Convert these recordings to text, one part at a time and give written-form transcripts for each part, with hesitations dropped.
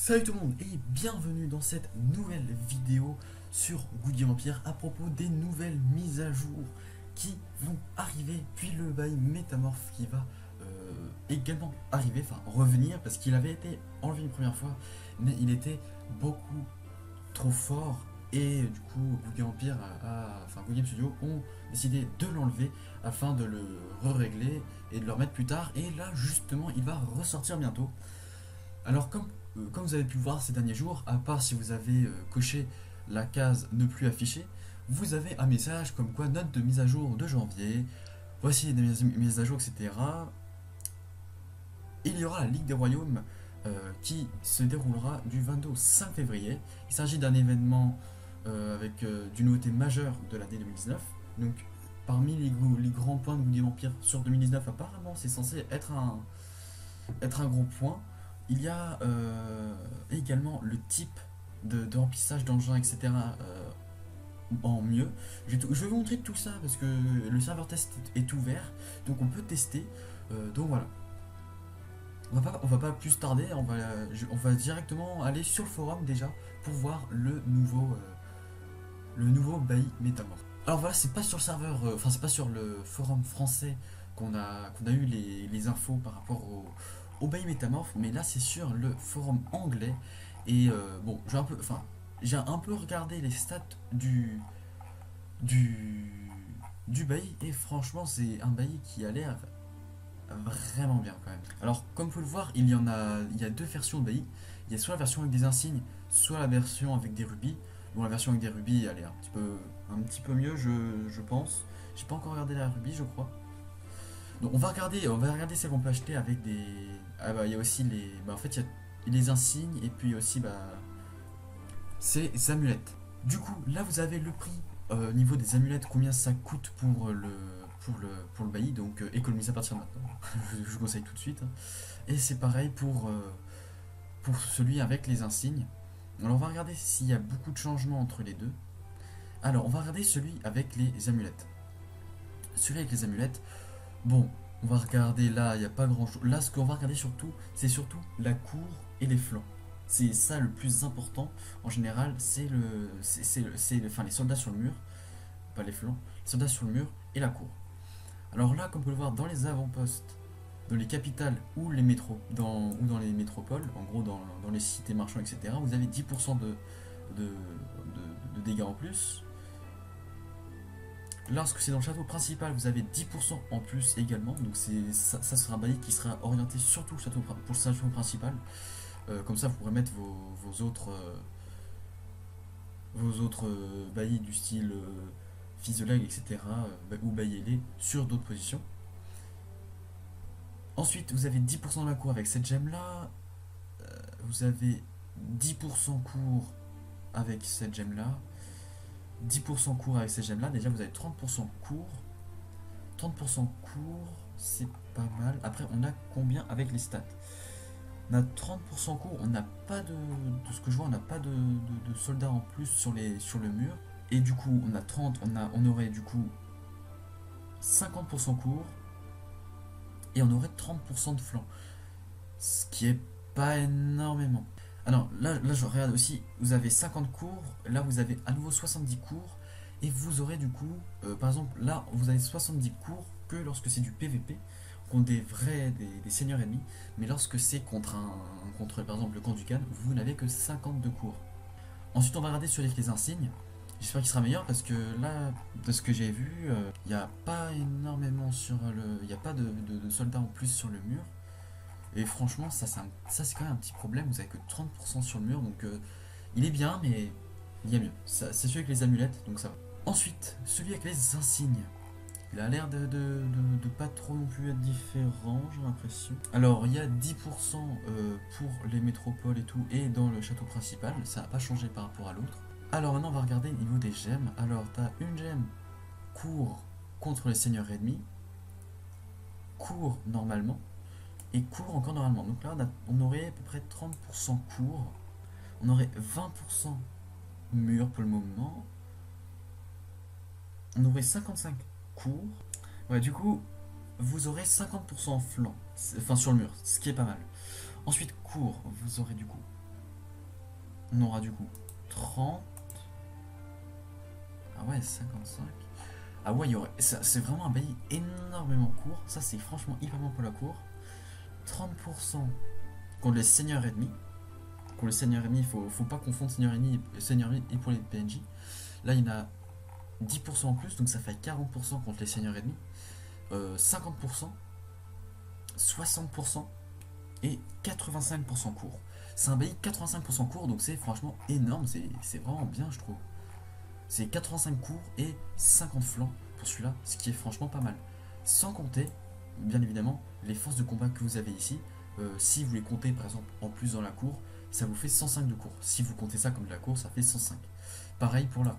Salut tout le monde et bienvenue dans cette nouvelle vidéo sur Goody Empire à propos des nouvelles mises à jour qui vont arriver, puis le bail métamorphe qui va également arriver, enfin revenir parce qu'il avait été enlevé une première fois mais il était beaucoup trop fort et du coup Goody Empire enfin Goody Game Studio ont décidé de l'enlever afin de le régler et de le remettre plus tard et là justement il va ressortir bientôt. Alors comme vous avez pu le voir ces derniers jours, à part si vous avez coché la case ne plus afficher, vous avez un message comme quoi note de mise à jour de janvier, voici des mises à jour, etc. Il y aura la Ligue des Royaumes qui se déroulera du 22 au 5 février. Il s'agit d'un événement avec d'une nouveauté majeure de l'année 2019. Donc parmi les grands points de Goody Empire sur 2019, apparemment c'est censé être un gros point. Il y a également le type de remplissage d'engins, etc. En mieux. Je vais vous montrer tout ça parce que le serveur test est ouvert, donc on peut tester. Donc voilà. On va pas plus tarder, on va directement aller sur le forum déjà pour voir le nouveau bailli métamorphe. Alors voilà, c'est pas sur le serveur, enfin c'est pas sur le forum français qu'on a eu les infos par rapport au bailli métamorphe, mais là c'est sur le forum anglais. Et bon, j'ai un peu regardé les stats du, du bailli et franchement c'est un bailli qui a l'air vraiment bien quand même. Alors comme vous pouvez le voir, il y a deux versions de bailli. Il y a soit la version avec des insignes, soit la version avec des rubis. Bon, la version avec des rubis, elle est un petit peu mieux, je pense. J'ai pas encore regardé la rubis, je crois. Donc on va regarder celle qu'on peut acheter avec des. Ah bah il y a aussi les. Bah en fait il y a les insignes et puis aussi ces amulettes. Du coup là vous avez le prix au niveau des amulettes, combien ça coûte pour le bailli, donc économisez à partir de maintenant. Je vous conseille tout de suite. Et c'est pareil pour celui avec les insignes. Alors on va regarder s'il y a beaucoup de changements entre les deux. Alors on va regarder celui avec les amulettes. Celui avec les amulettes, bon, on va regarder là, il n'y a pas grand chose. Là ce qu'on va regarder surtout, c'est surtout la cour et les flancs. C'est ça le plus important en général, enfin, les soldats sur le mur, pas les flancs, les soldats sur le mur et la cour. Alors là, comme vous pouvez le voir, dans les avant-postes, dans les capitales ou les métros, ou dans les métropoles, en gros dans les cités marchands, etc., vous avez 10% de dégâts en plus. Lorsque c'est dans le château principal, vous avez 10% en plus également. Donc ça sera un bailli qui sera orienté surtout pour le château principal. Comme ça, vous pourrez mettre vos autres baillis du style fils de lag, etc. Ou baillez-les sur d'autres positions. Ensuite, vous avez 10% de la cour avec cette gemme là. Vous avez 10% cours avec cette gemme là. 10% cours avec cette gemme là. Déjà, vous avez 30% cours. 30% cours, c'est pas mal. Après, on a combien avec les stats? On a 30% cours, on n'a pas de ce que je vois, on n'a pas de soldats en plus sur le mur. Et du coup, on a 30, on aurait du coup 50% cours et on aurait 30% de flanc. Ce qui est pas énormément. Ah non, là je regarde aussi, vous avez 50 cours, là vous avez à nouveau 70 cours et vous aurez du coup, par exemple, là vous avez 70 cours que lorsque c'est du PVP, contre des seigneurs ennemis, mais lorsque c'est contre par exemple le camp du Khan, vous n'avez que 52 cours. Ensuite on va regarder sur les insignes. J'espère qu'il sera meilleur parce que là, de ce que j'ai vu, il n'y a pas énormément il n'y a pas de soldats en plus sur le mur. Et franchement, ça c'est quand même un petit problème. Vous avez que 30% sur le mur, donc il est bien, mais il y a mieux. C'est celui avec les amulettes, donc ça va. Ensuite, celui avec les insignes. Il a l'air de pas trop non plus être différent, j'ai l'impression. Alors, il y a 10% pour les métropoles et tout, et dans le château principal. Ça n'a pas changé par rapport à l'autre. Alors maintenant, on va regarder au niveau des gemmes. Alors, tu as une gemme court contre les seigneurs ennemis, court normalement, et court encore normalement. Donc là, on aurait à peu près 30% court, on aurait 20% mur pour le moment, on aurait 55 court. Ouais, du coup, vous aurez 50% flanc, enfin sur le mur, ce qui est pas mal. Ensuite, court, vous aurez du coup on aura du coup 30. Ah ouais, 55. Ah ouais, c'est vraiment un bailli énormément court. Ça, c'est franchement hyper bon pour la cour. 30% contre les seigneurs ennemis. Pour les seigneurs ennemis, faut pas confondre seigneur ennemi et pour les PNJ. Là, il y en a 10% en plus, donc ça fait 40% contre les seigneurs ennemis. 50%, 60% et 85% court. C'est un bailli 85% court, donc c'est franchement énorme, c'est vraiment bien, je trouve. C'est 85 cours et 50 flancs pour celui-là, ce qui est franchement pas mal. Sans compter, bien évidemment, les forces de combat que vous avez ici. Si vous les comptez par exemple en plus dans la cour, ça vous fait 105 de cours. Si vous comptez ça comme de la cour, ça fait 105. Pareil pour là.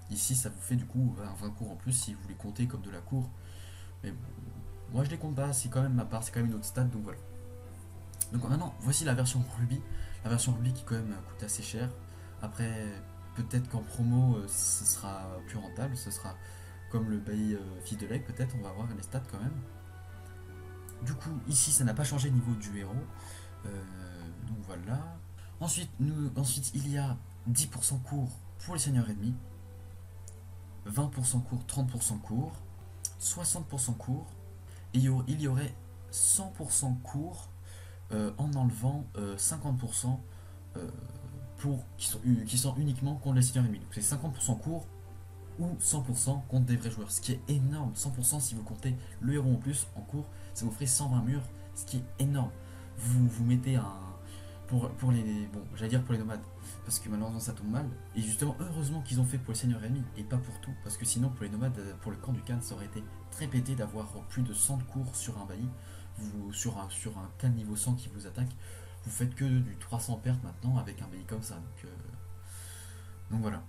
Ici, ça vous fait du coup un 20 cours en plus si vous les comptez comme de la cour. Mais bon, moi je les compte pas, c'est quand même ma part, c'est quand même une autre stat, donc voilà. Donc maintenant, voici la version Ruby. La version Ruby qui quand même coûte assez cher. Après, peut-être qu'en promo, ce sera plus rentable. Ce sera comme le bailli fils de Lake, peut-être. On va voir les stats quand même. Du coup, ici, ça n'a pas changé le niveau du héros. Donc voilà. Ensuite, il y a 10% cours pour les seigneurs ennemis. 20% cours, 30% cours. 60% cours. Et il y aurait 100% cours en enlevant 50% qui sont uniquement contre les seigneurs ennemis. Donc c'est 50% court ou 100% contre des vrais joueurs. Ce qui est énorme. 100% si vous comptez le héros en plus en cours, ça vous ferait 120 murs. Ce qui est énorme. Vous mettez un. Pour les. Bon, j'allais dire pour les nomades. Parce que malheureusement ça tombe mal. Et justement, heureusement qu'ils ont fait pour les seigneurs ennemis et pas pour tout. Parce que sinon, pour les nomades, pour le camp du Khan, ça aurait été très pété d'avoir plus de 100 de cours sur un bailli. Sur un Khan niveau 100 qui vous attaque. Vous faites que du 300 pertes maintenant avec un bailli comme ça. Donc voilà.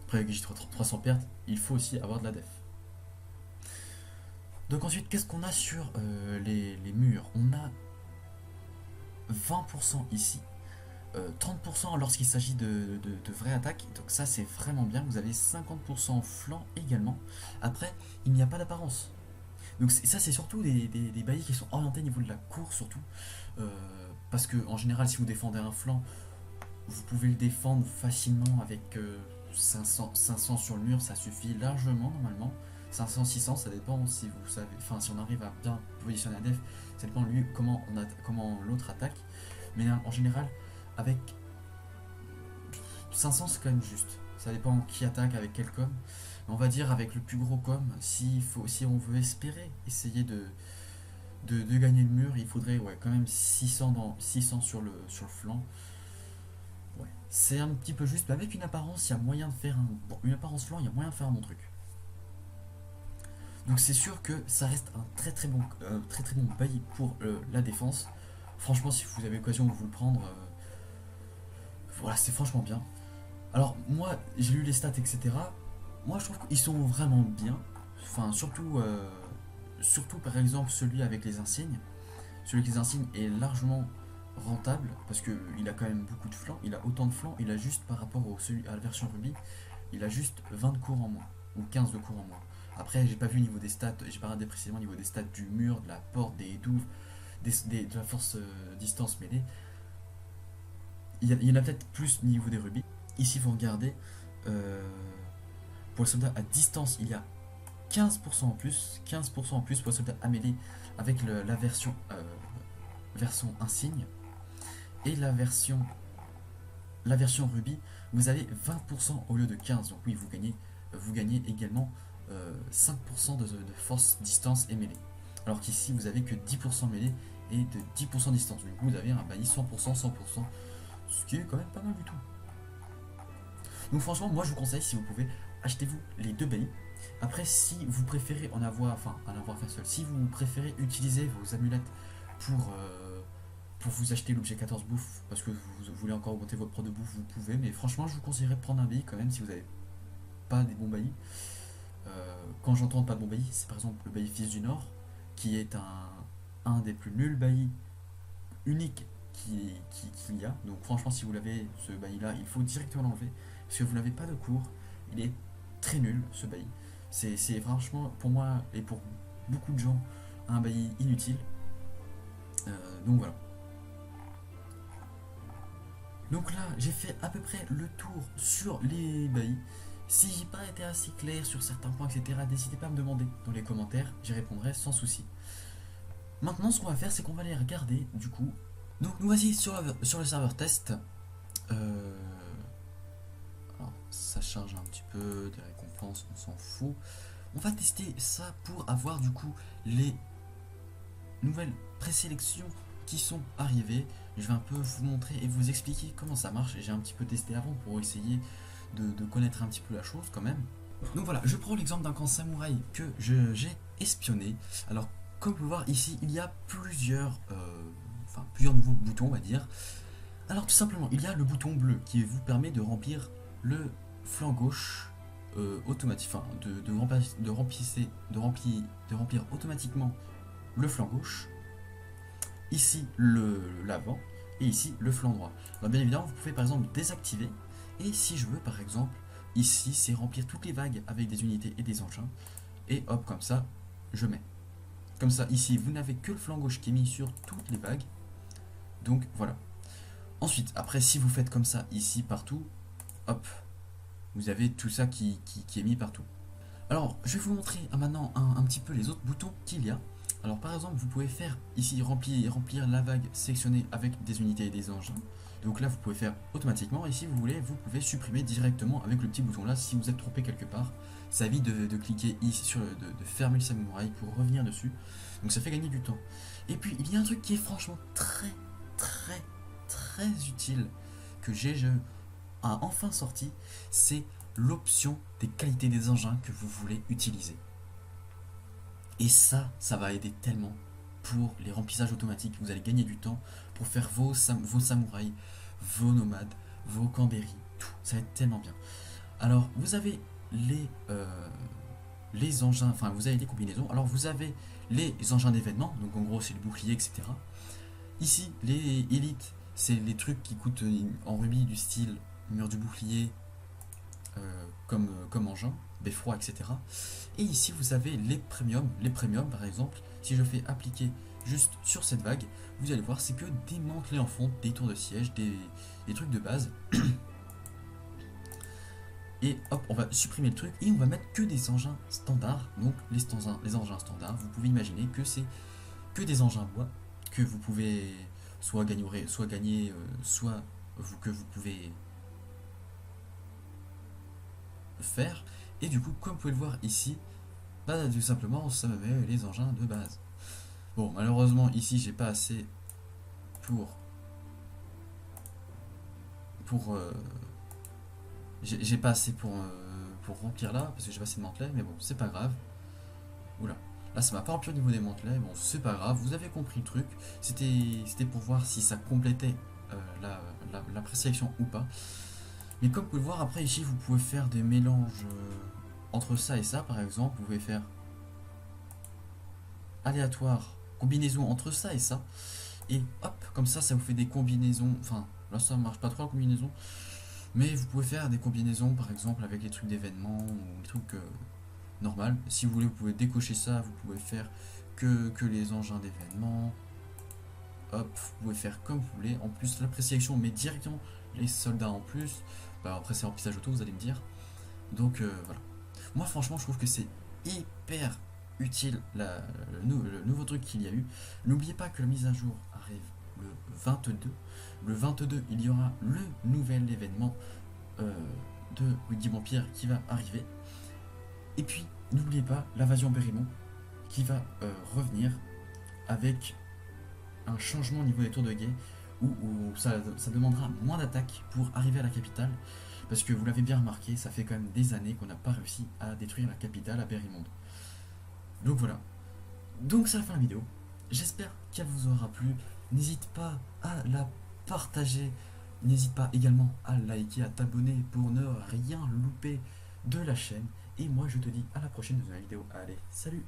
Après, avec 300 pertes, il faut aussi avoir de la def. Donc ensuite, qu'est-ce qu'on a sur les murs? On a 20% ici, 30% lorsqu'il s'agit de vraies attaques. Donc ça, c'est vraiment bien. Vous avez 50% en flanc également. Après, il n'y a pas d'apparence. Donc ça, c'est surtout des baillis qui sont orientés au niveau de la cour, surtout. Euh, Parce que en général, si vous défendez un flanc, vous pouvez le défendre facilement avec 500 sur le mur, ça suffit largement normalement. 500, 600, ça dépend si vous savez, enfin si on arrive à bien positionner la def, ça dépend de lui comment l'autre attaque. Mais en général, avec 500 c'est quand même juste. Ça dépend qui attaque avec quel com. On va dire avec le plus gros com, si on veut espérer essayer de gagner le mur, il faudrait quand même 600 sur le flanc. Ouais. C'est un petit peu juste, mais avec une apparence, il y a moyen de faire une apparence flanc, il y a moyen de faire un bon truc. Donc c'est sûr que ça reste un très très bon bail pour la défense. Franchement, si vous avez l'occasion de vous le prendre, voilà, c'est franchement bien. Alors moi, j'ai lu les stats, etc. Moi, je trouve qu'ils sont vraiment bien. Enfin, surtout par exemple celui avec les insignes. Celui avec les insignes est largement rentable parce qu'il a quand même beaucoup de flancs. Il a autant de flancs. Il a juste par rapport à la version Ruby, il a juste 20 de cours en moins ou 15 de cours en moins. Après, j'ai pas vu au niveau des stats, j'ai pas regardé précisément au niveau des stats du mur, de la porte, des douves, de la force distance mêlée. Il y en a peut-être plus au niveau des rubis. Ici, vous regardez, euh, pour le soldat à distance, il y a 15% en plus, 15% en plus pour le soldat à mêlée avec la version insigne. Et la version rubis, vous avez 20% au lieu de 15. Donc oui, vous gagnez également 5% de force distance et mêlée. Alors qu'ici, vous avez que 10% mêlée et de 10% distance. Du coup, vous avez un bailli 100%, 100%, ce qui est quand même pas mal du tout. Donc franchement, moi je vous conseille, si vous pouvez, achetez-vous les deux baillis. Après, si vous préférez en avoir qu'un seul, si vous préférez utiliser vos amulettes pour vous acheter l'objet 14 bouffe, parce que vous voulez encore augmenter votre pro de bouffe, vous pouvez, mais franchement, je vous conseillerais de prendre un bailli quand même si vous n'avez pas des bons baillis. Quand j'entends pas de bons baillis, c'est par exemple le bailli Fils du Nord, qui est un des plus nuls baillis uniques qu'il y a. Donc franchement, si vous l'avez, ce bailli là, il faut directement l'enlever, parce que vous n'avez pas de cours, il est très nul ce bailli. C'est franchement, pour moi et pour beaucoup de gens, un bailli inutile. Donc voilà. Donc là, j'ai fait à peu près le tour sur les baillis. Si j'ai pas été assez clair sur certains points, etc., n'hésitez pas à me demander dans les commentaires, j'y répondrai sans souci. Maintenant, ce qu'on va faire, c'est qu'on va aller regarder, du coup. Donc, nous voici sur le serveur test. Alors, ça charge un petit peu, des récompenses, on s'en fout. On va tester ça pour avoir, du coup, les nouvelles présélections qui sont arrivées. Je vais un peu vous montrer et vous expliquer comment ça marche. J'ai un petit peu testé avant pour essayer de connaître un petit peu la chose quand même. Donc voilà, je prends l'exemple d'un camp samouraï que j'ai espionné. Alors, comme vous pouvez voir ici, il y a plusieurs nouveaux boutons, on va dire. Alors, tout simplement, il y a le bouton bleu qui vous permet de remplir le flanc gauche automatique, enfin, de remplir automatiquement le flanc gauche. Ici, l'avant. Et ici, le flanc droit. Alors, bien évidemment, vous pouvez par exemple désactiver. Et si je veux, par exemple, ici, c'est remplir toutes les vagues avec des unités et des engins. Et hop, comme ça, je mets. Comme ça, ici, vous n'avez que le flanc gauche qui est mis sur toutes les vagues. Donc, voilà. Ensuite, après, si vous faites comme ça, ici, partout, hop, vous avez tout ça qui est mis partout. Alors, je vais vous montrer maintenant un petit peu les autres boutons qu'il y a. Alors, par exemple, vous pouvez faire ici remplir la vague sélectionnée avec des unités et des engins. Donc là, vous pouvez faire automatiquement. Et si vous voulez, vous pouvez supprimer directement avec le petit bouton là si vous êtes trompé quelque part. Ça évite de cliquer ici sur de fermer le samouraï pour revenir dessus. Donc ça fait gagner du temps. Et puis, il y a un truc qui est franchement très utile que j'ai enfin sorti, c'est l'option des qualités des engins que vous voulez utiliser. Et ça va aider tellement pour les remplissages automatiques. Vous allez gagner du temps pour faire vos samouraïs, vos nomades, vos cambéris, tout. Ça va être tellement bien. Alors, vous avez les engins, enfin, vous avez les combinaisons. Alors, vous avez les engins d'événement, donc en gros, c'est le bouclier, etc. Ici, les élites, c'est les trucs qui coûtent en rubis du style mur du bouclier, comme engin, beffroi, etc. Et ici, vous avez les premiums. Les premiums, par exemple, si je fais appliquer juste sur cette vague, vous allez voir, c'est que des mantelets en fonte, des tours de siège, des trucs de base. Et hop, on va supprimer le truc et on va mettre que des engins standards. Donc les engins standards, vous pouvez imaginer que c'est que des engins bois que vous pouvez soit gagner, que vous pouvez faire. Et du coup, comme vous pouvez le voir ici, bah, tout simplement, ça me met les engins de base. Bon, malheureusement, ici, j'ai pas assez pour j'ai pas assez pour remplir là, parce que j'ai pas assez de mantelets, mais bon, c'est pas grave. Oula, là ça m'a pas rempli au niveau des mantelets, bon, c'est pas grave, vous avez compris le truc. C'était pour voir si ça complétait la présélection ou pas. Mais comme vous pouvez le voir, après ici, vous pouvez faire des mélanges entre ça et ça, par exemple. Vous pouvez faire aléatoire, combinaison entre ça et ça. Et hop, comme ça vous fait des combinaisons. Enfin, là ça marche pas trop la combinaison. Mais vous pouvez faire des combinaisons, par exemple, avec les trucs d'événements ou les trucs normal. Si vous voulez, vous pouvez décocher ça. Vous pouvez faire que les engins d'événements. Hop, vous pouvez faire comme vous voulez. En plus, la présélection met directement les soldats en plus. Bah, après, c'est remplissage auto, vous allez me dire. Donc voilà. Moi, franchement, je trouve que c'est hyper utile le nouveau truc qu'il y a eu. N'oubliez pas que la mise à jour arrive le 22. Le 22, il y aura le nouvel événement de Wiggy Vampire qui va arriver. Et puis, n'oubliez pas l'invasion Berrimont qui va revenir avec un changement au niveau des tours de guet où ça demandera moins d'attaques pour arriver à la capitale. Parce que vous l'avez bien remarqué, ça fait quand même des années qu'on n'a pas réussi à détruire la capitale à Berrimond. Donc voilà. Donc c'est la fin de la vidéo. J'espère qu'elle vous aura plu. N'hésite pas à la partager. N'hésite pas également à liker, à t'abonner pour ne rien louper de la chaîne. Et moi je te dis à la prochaine dans une vidéo. Allez, salut!